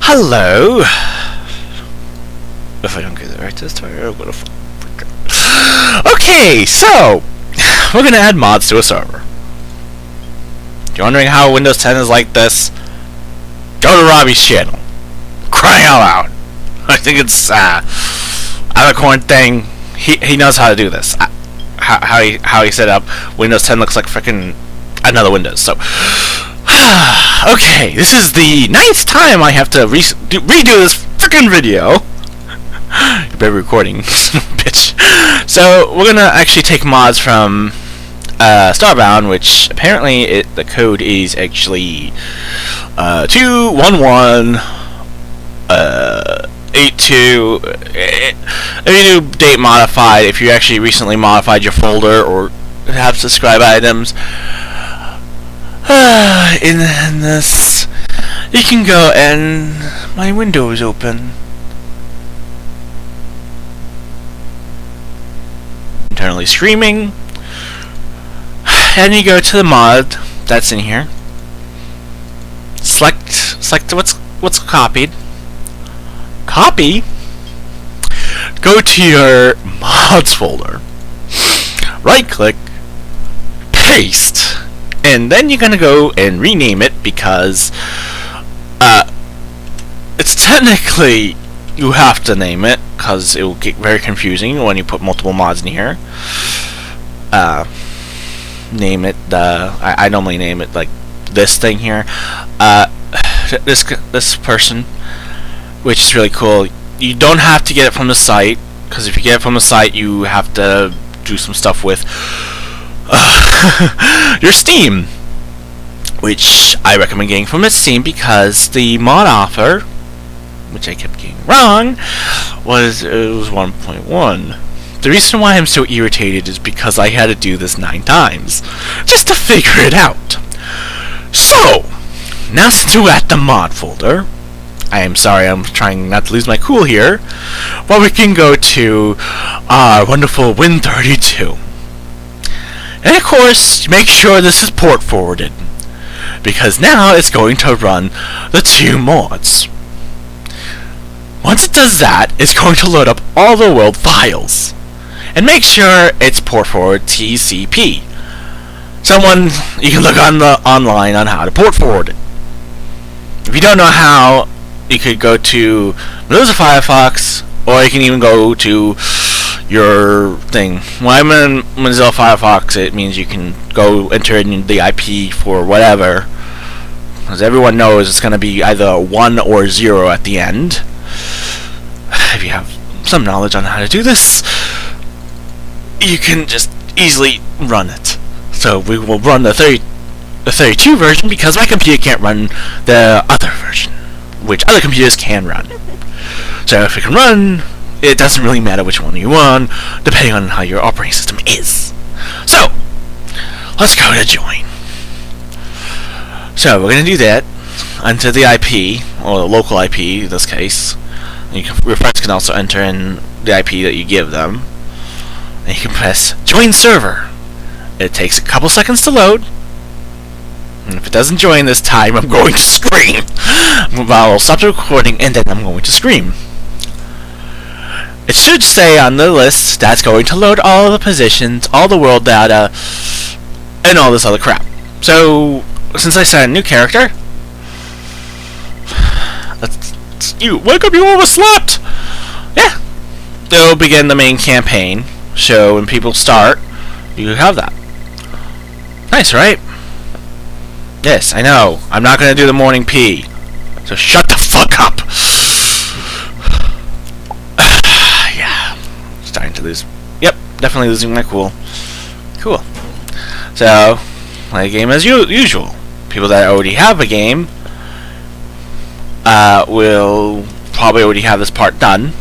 Hello. If I don't get it right this time, I'm gonna freak out. Okay, so we're gonna add mods to a server. You're wondering how Windows 10 is like this? Go to Robbie's channel. Crying out loud. I think it's Alicorn thing. He knows how to do this. How he set up Windows 10 looks like frickin' another Windows. So okay, this is the 9th time I have to redo this frickin' video. You better be recording, bitch. So we're gonna actually take mods from Starbound, which apparently the code is actually 21182. If you do date modified, if you actually recently modified your folder or have subscribe items in this, you can go and my window is open. Internally streaming, and you go to the mod that's in here. Select what's copied. Copy. Go to your mods folder. Right click. Paste. And then you're gonna go and rename it because it's technically you have to name it because it will get very confusing when you put multiple mods in here. Name it. I normally name it like this thing here. This person, which is really cool. You don't have to get it from the site, because if you get it from the site, you have to do some stuff with your Steam, which I recommend getting from its Steam because the mod offer, which I kept getting wrong, was 1.1. The reason why I'm so irritated is because I had to do this 9 times just to figure it out. So now since we're at the mod folder, I am sorry, I'm trying not to lose my cool here. Well, we can go to our wonderful Win32. And of course, make sure this is port forwarded, because now it's going to run the 2 mods. Once it does that, it's going to load up all the world files. And make sure it's port forward TCP. You can look online on how to port forward it. If you don't know how, you could go to Mozilla Firefox, or you can even go to your thing. When I'm in Mozilla Firefox, it means you can go enter in the IP for whatever, because everyone knows it's going to be either 1 or 0 at the end. If you have some knowledge on how to do this, you can just easily run it. So we will run the 32 version because my computer can't run the other version, which other computers can run. So if it can run, it doesn't really matter which one you want, depending on how your operating system is. So let's go to join. So we're going to do that. Enter the IP, or the local IP in this case. Your friends can also enter in the IP that you give them. And you can press join server. It takes a couple seconds to load. And if it doesn't join this time, I'm going to scream. I'll stop the recording and then I'm going to scream. It should say on the list that's going to load all the positions, all the world data, and all this other crap. So, since I set a new character, you wake up, you overslept! Yeah. They'll begin the main campaign. So when people start, you have that. Nice, right? Yes, I know. I'm not gonna do the morning pee. So shut the fuck up! Yeah. Starting to lose. Yep, definitely losing my cool. Cool. So, play a game as usual. People that already have a game will probably already have this part done.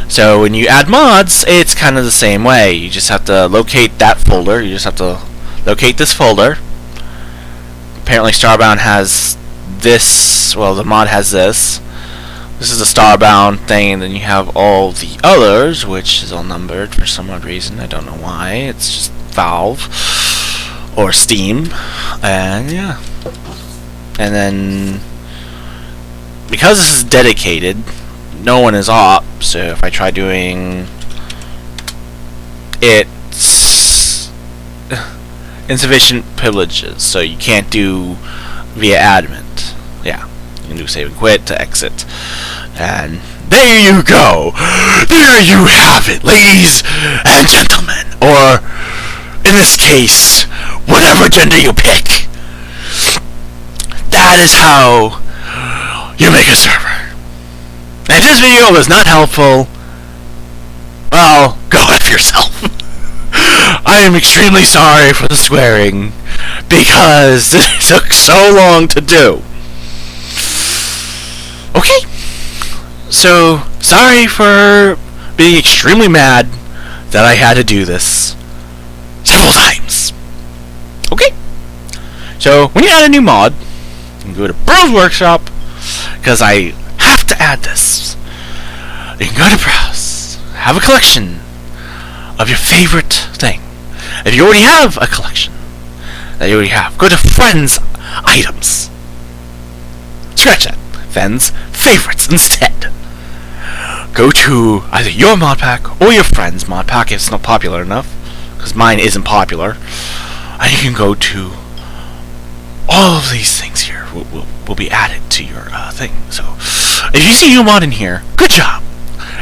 So when you add mods, it's kind of the same way. You just have to locate that folder. You just have to locate this folder. Apparently Starbound has this. Well, the mod has this. This is the Starbound thing, and then you have all the others, which is all numbered for some odd reason. I don't know why. It's just Valve or Steam, and yeah. And then because this is dedicated, no one is up. So if I try doing it's insufficient privileges, so you can't do via admin. Yeah, you can do save and quit to exit. And there you go. There you have it, ladies and gentlemen. Or, in this case, whatever gender you pick. That is how you make a server. And if this video was not helpful, well, go F yourself. I am extremely sorry for the swearing, because it took so long to do. Okay. So, sorry for being extremely mad that I had to do this several times. Okay. So, when you add a new mod, you can go to Browse Workshop, because I have to add this. You can go to Browse, have a collection of your favorite thing. If you already have a collection that you already have, go to Friends Items. Scratch that. Friends Favorites instead. Go to either your mod pack or your friend's mod pack if it's not popular enough, because mine isn't popular. And you can go to all of these things here will be added to your thing. So if you see a new mod in here, good job.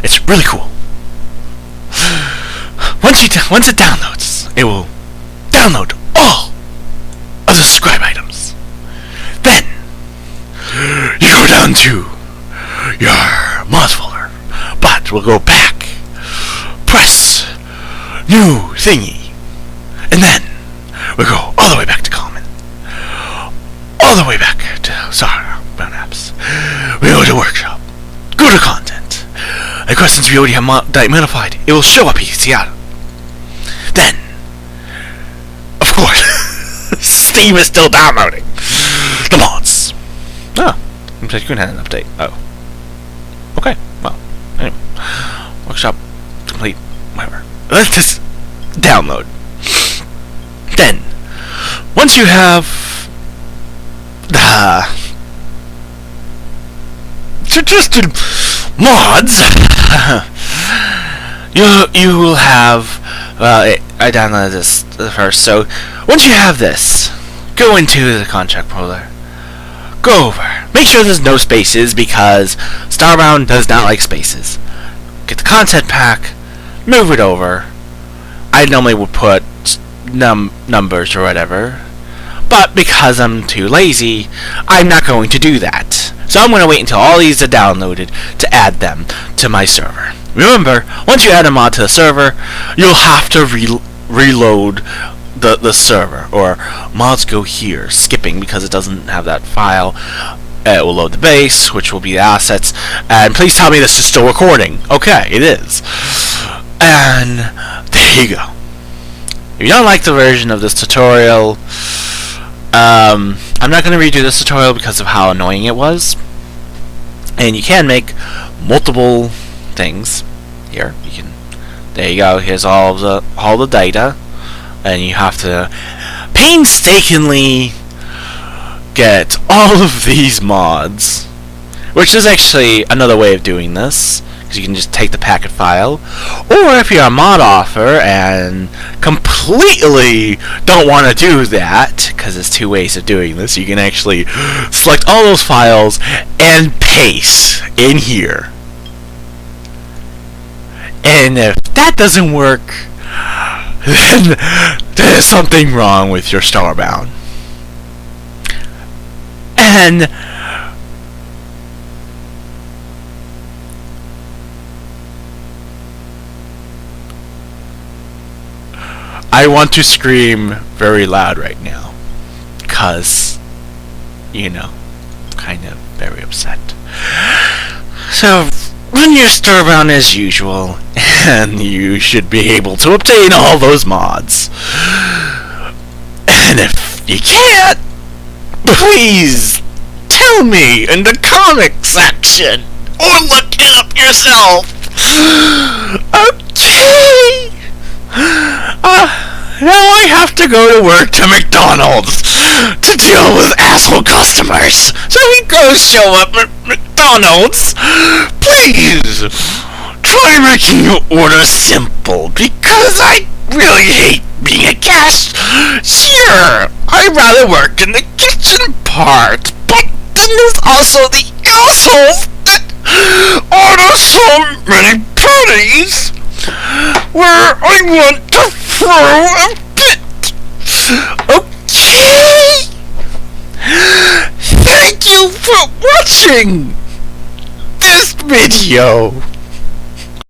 It's really cool. Once it downloads, it will download all of the subscribe items. Then you go down to your mods folder, but we'll go back, press new thingy, and then we'll go all the way back to common, all the way back to starbound apps. We go to workshop, go to content, and of course since we already have modified, it will show up easier. Then, of course, Steam is still downloading the mods. Oh, looks like you had an update. Oh. Okay, well, anyway. Workshop complete, whatever. Let's just download. Then, once you have the suggested mods, you will have, I downloaded this first, so once you have this, go into the contract folder. Go over. Make sure there's no spaces, because Starbound does not like spaces. Get the content pack, move it over. I normally would put numbers or whatever, but because I'm too lazy, I'm not going to do that. So I'm going to wait until all these are downloaded to add them to my server. Remember, once you add a mod to the server, you'll have to reload the server, or mods go here, skipping because it doesn't have that file. It will load the base, which will be the assets, and please tell me this is still recording. Okay, it is. And there you go. If you don't like the version of this tutorial, I'm not going to redo this tutorial because of how annoying it was. And you can make multiple things. Here, you can. There you go. Here's all the data. And you have to painstakingly get all of these mods, which is actually another way of doing this, because you can just take the packet file, or if you're a mod author and completely don't want to do that, because there's two ways of doing this, you can actually select all those files and paste in here. And if that doesn't work, then there's something wrong with your Starbound. And I want to scream very loud right now, because, you know, kind of very upset. So run your Starbound as usual, and you should be able to obtain all those mods. And if you can't, please tell me in the comment section, or look it up yourself. Okay. Now I have to go to work to McDonald's to deal with asshole customers. So we go show up at McDonald's. McDonald's, please try making your order simple, because I really hate being a cashier. I'd rather work in the kitchen part, but then there's also the assholes that order so many patties where I want to throw a fit. Okay? Thank you for watching this video.